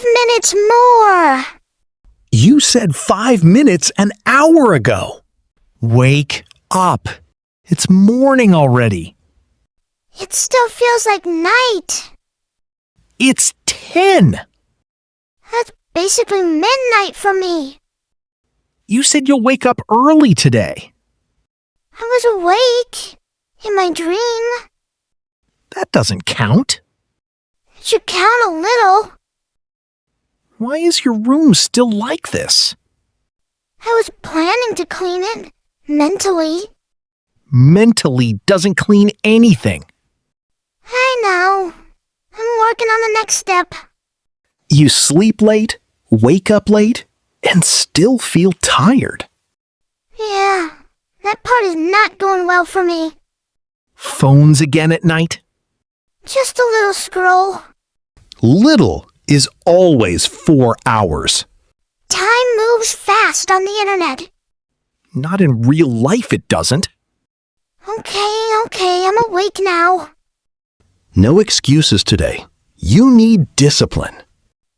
minutes more. You said 5 minutes an hour ago. Wake up. It's morning already. It still feels like night. It's 10. That's basically midnight for me. You said you'll wake up early today. I was awake in my dream. That doesn't count. It should count a little. Why is your room still like this? I was planning to clean it mentally. Mentally doesn't clean anything. I know. I'm working on the next step. You sleep late, wake up late, and still feel tired. Yeah, that part is not going well for me. Phones again at night? Just a little scroll. Little is always 4 hours. Time moves fast on the internet. Not in real life it doesn't. Okay, I'm awake now. No excuses today. You need discipline.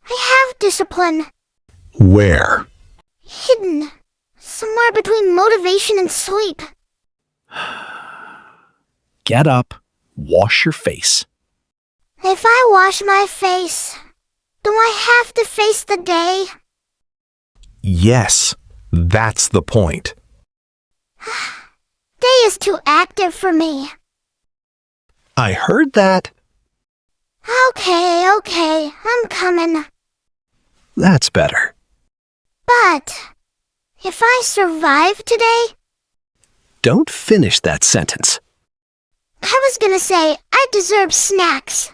I have discipline. Where? Hidden. Somewhere between motivation and sleep. Get up, wash your face. If I wash my face, do I have to face the day? Yes, that's the point. Day is too active for me. I heard that. Okay, I'm coming. That's better. But if I survive today, Don't finish that sentence. I was gonna say I deserve snacks.